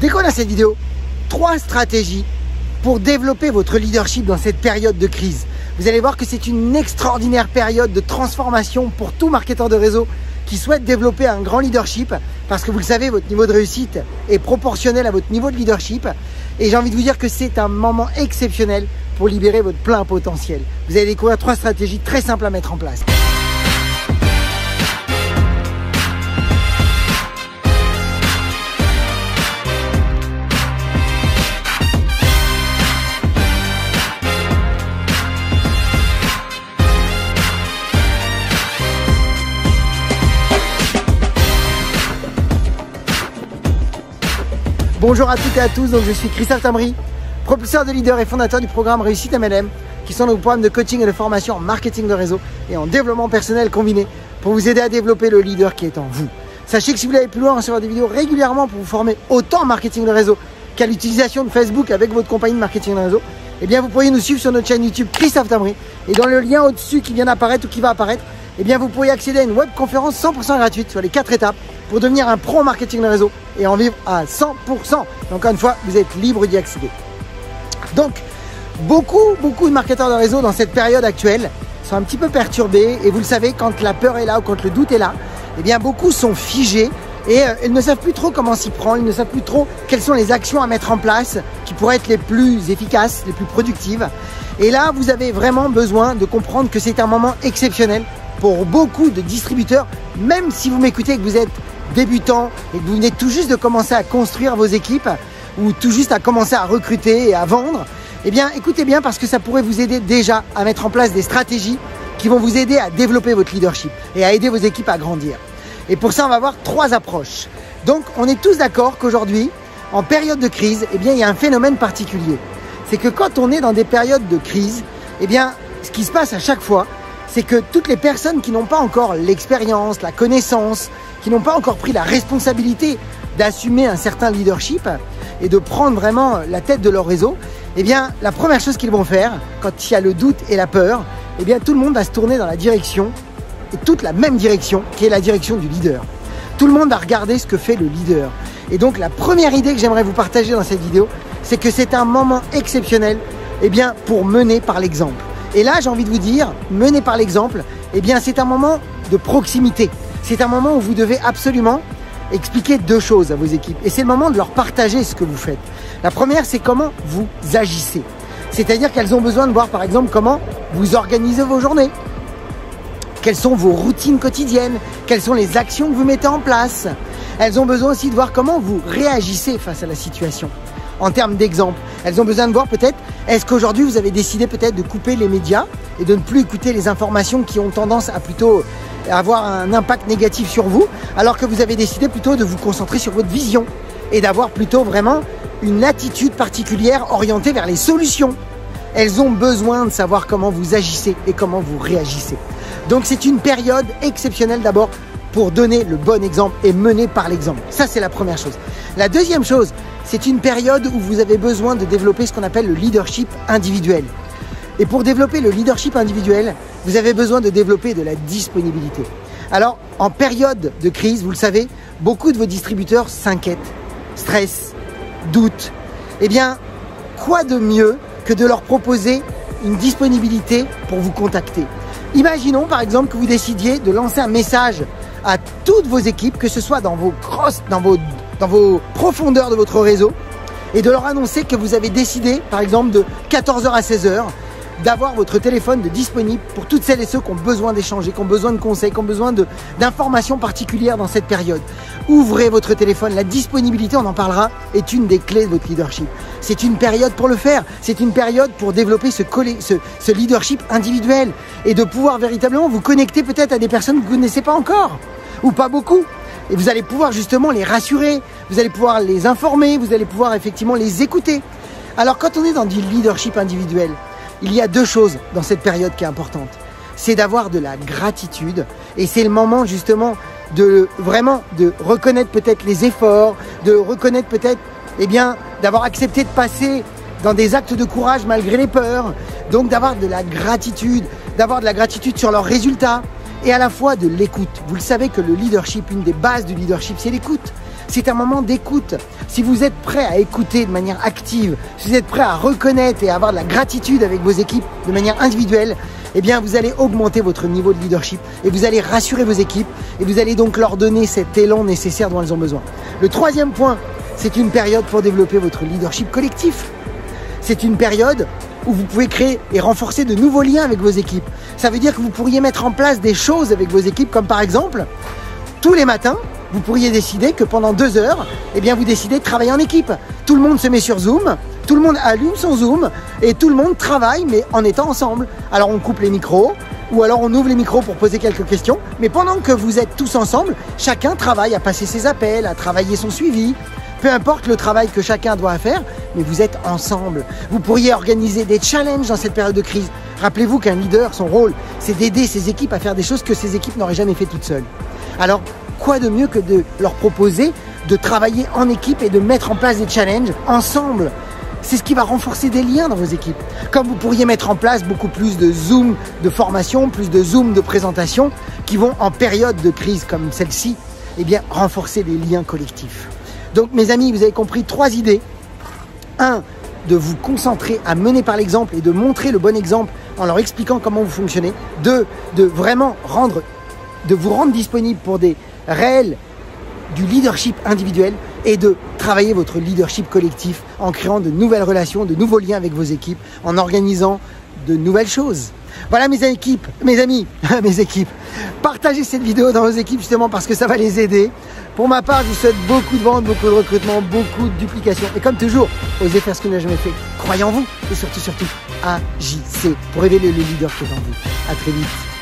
décolle à cette vidéo 3 stratégies pour développer votre leadership dans cette période de crise. Vous allez voir que c'est une extraordinaire période de transformation pour tout marketeur de réseau qui souhaite développer un grand leadership, parce que vous le savez, votre niveau de réussite est proportionnel à votre niveau de leadership. Et j'ai envie de vous dire que c'est un moment exceptionnel pour libérer votre plein potentiel. Vous allez découvrir 3 stratégies très simples à mettre en place. Bonjour à toutes et à tous, donc je suis Christophe Tambry, propulseur de leader et fondateur du programme Réussite MLM, qui sont nos programmes de coaching et de formation en marketing de réseau et en développement personnel combiné pour vous aider à développer le leader qui est en vous. Sachez que si vous voulez aller plus loin, recevoir des vidéos régulièrement pour vous former autant en marketing de réseau qu'à l'utilisation de Facebook avec votre compagnie de marketing de réseau, eh bien vous pourriez nous suivre sur notre chaîne YouTube Christophe Tambry, et dans le lien au-dessus qui vient d'apparaître ou qui va apparaître, eh bien vous pourriez accéder à une webconférence 100% gratuite sur les 4 étapes pour devenir un pro en marketing de réseau et en vivre à 100%. Donc encore une fois, vous êtes libre d'y accéder. Donc, beaucoup de marketeurs de réseau dans cette période actuelle sont un petit peu perturbés, et vous le savez, quand la peur est là ou quand le doute est là, eh bien beaucoup sont figés et ils ne savent plus trop comment s'y prendre, ils ne savent plus trop quelles sont les actions à mettre en place qui pourraient être les plus efficaces, les plus productives. Et là, vous avez vraiment besoin de comprendre que c'est un moment exceptionnel pour beaucoup de distributeurs, même si vous m'écoutez et que vous êtes débutant et que vous venez tout juste de commencer à construire vos équipes ou tout juste à commencer à recruter et à vendre. Eh bien, écoutez bien, parce que ça pourrait vous aider déjà à mettre en place des stratégies qui vont vous aider à développer votre leadership et à aider vos équipes à grandir. Et pour ça, on va voir 3 approches. Donc, on est tous d'accord qu'aujourd'hui, en période de crise, eh bien, il y a un phénomène particulier. C'est que quand on est dans des périodes de crise, eh bien, ce qui se passe à chaque fois, c'est que toutes les personnes qui n'ont pas encore l'expérience, la connaissance, qui n'ont pas encore pris la responsabilité d'assumer un certain leadership et de prendre vraiment la tête de leur réseau, eh bien, la première chose qu'ils vont faire, quand il y a le doute et la peur, eh bien, tout le monde va se tourner dans la direction, et toute la même direction, qui est la direction du leader. Tout le monde va regarder ce que fait le leader. Et donc, la première idée que j'aimerais vous partager dans cette vidéo, c'est que c'est un moment exceptionnel, eh bien, pour mener par l'exemple. Et là, j'ai envie de vous dire, mener par l'exemple, eh bien, c'est un moment de proximité. C'est un moment où vous devez absolument expliquer 2 choses à vos équipes. Et c'est le moment de leur partager ce que vous faites. La première, c'est comment vous agissez. C'est-à-dire qu'elles ont besoin de voir, par exemple, comment vous organisez vos journées. Quelles sont vos routines quotidiennes? Quelles sont les actions que vous mettez en place? Elles ont besoin aussi de voir comment vous réagissez face à la situation. En termes d'exemple, elles ont besoin de voir peut-être, est-ce qu'aujourd'hui vous avez décidé peut-être de couper les médias et de ne plus écouter les informations qui ont tendance à plutôt avoir un impact négatif sur vous, alors que vous avez décidé plutôt de vous concentrer sur votre vision et d'avoir plutôt vraiment une attitude particulière orientée vers les solutions. Elles ont besoin de savoir comment vous agissez et comment vous réagissez. Donc c'est une période exceptionnelle d'abord pour donner le bon exemple et mener par l'exemple. Ça, c'est la première chose. La deuxième chose, c'est une période où vous avez besoin de développer ce qu'on appelle le leadership individuel. Et pour développer le leadership individuel, vous avez besoin de développer de la disponibilité. Alors, en période de crise, vous le savez, beaucoup de vos distributeurs s'inquiètent, stressent, doutent. Eh bien, quoi de mieux que de leur proposer une disponibilité pour vous contacter? Imaginons par exemple que vous décidiez de lancer un message à toutes vos équipes, que ce soit dans vos profondeurs de votre réseau, et de leur annoncer que vous avez décidé, par exemple de 14h à 16h, d'avoir votre téléphone disponible pour toutes celles et ceux qui ont besoin d'échanger, qui ont besoin de conseils, qui ont besoin d'informations particulières dans cette période. Ouvrez votre téléphone. La disponibilité, on en parlera, est une des clés de votre leadership. C'est une période pour le faire. C'est une période pour développer ce leadership individuel et de pouvoir véritablement vous connecter peut-être à des personnes que vous ne connaissez pas encore ou pas beaucoup. Et vous allez pouvoir justement les rassurer, vous allez pouvoir les informer, vous allez pouvoir effectivement les écouter. Alors quand on est dans du leadership individuel, il y a 2 choses dans cette période qui est importante. C'est d'avoir de la gratitude, et c'est le moment justement de vraiment de reconnaître peut-être les efforts, de reconnaître peut-être, eh bien, d'avoir accepté de passer dans des actes de courage malgré les peurs. Donc d'avoir de la gratitude sur leurs résultats et à la fois de l'écoute. Vous le savez que le leadership, une des bases du leadership, c'est l'écoute. C'est un moment d'écoute. Si vous êtes prêt à écouter de manière active, si vous êtes prêt à reconnaître et à avoir de la gratitude avec vos équipes de manière individuelle, eh bien vous allez augmenter votre niveau de leadership et vous allez rassurer vos équipes et vous allez donc leur donner cet élan nécessaire dont elles ont besoin. Le troisième point, c'est une période pour développer votre leadership collectif. C'est une période où vous pouvez créer et renforcer de nouveaux liens avec vos équipes. Ça veut dire que vous pourriez mettre en place des choses avec vos équipes, comme par exemple, tous les matins, vous pourriez décider que pendant 2 heures, eh bien vous décidez de travailler en équipe. Tout le monde se met sur Zoom, tout le monde allume son Zoom et tout le monde travaille, mais en étant ensemble. Alors on coupe les micros, ou alors on ouvre les micros pour poser quelques questions, mais pendant que vous êtes tous ensemble, chacun travaille à passer ses appels, à travailler son suivi. Peu importe le travail que chacun doit faire, mais vous êtes ensemble. Vous pourriez organiser des challenges dans cette période de crise. Rappelez-vous qu'un leader, son rôle, c'est d'aider ses équipes à faire des choses que ses équipes n'auraient jamais fait toutes seules. Alors, quoi de mieux que de leur proposer de travailler en équipe et de mettre en place des challenges ensemble? C'est ce qui va renforcer des liens dans vos équipes. Comme vous pourriez mettre en place beaucoup plus de Zoom de formation, plus de Zoom de présentation, qui vont en période de crise comme celle-ci, eh bien, renforcer les liens collectifs. Donc mes amis, vous avez compris 3 idées. 1, de vous concentrer à mener par l'exemple et de montrer le bon exemple en leur expliquant comment vous fonctionnez. 2, de vraiment vous rendre disponible pour du leadership individuel et de travailler votre leadership collectif en créant de nouvelles relations, de nouveaux liens avec vos équipes, en organisant de nouvelles choses. Voilà mes amis, partagez cette vidéo dans vos équipes justement parce que ça va les aider. Pour ma part, je vous souhaite beaucoup de ventes, beaucoup de recrutement, beaucoup de duplication. Et comme toujours, osez faire ce que vous n'avez jamais fait. Croyez en vous et surtout, agissez pour révéler le leader qui est en vous. À très vite.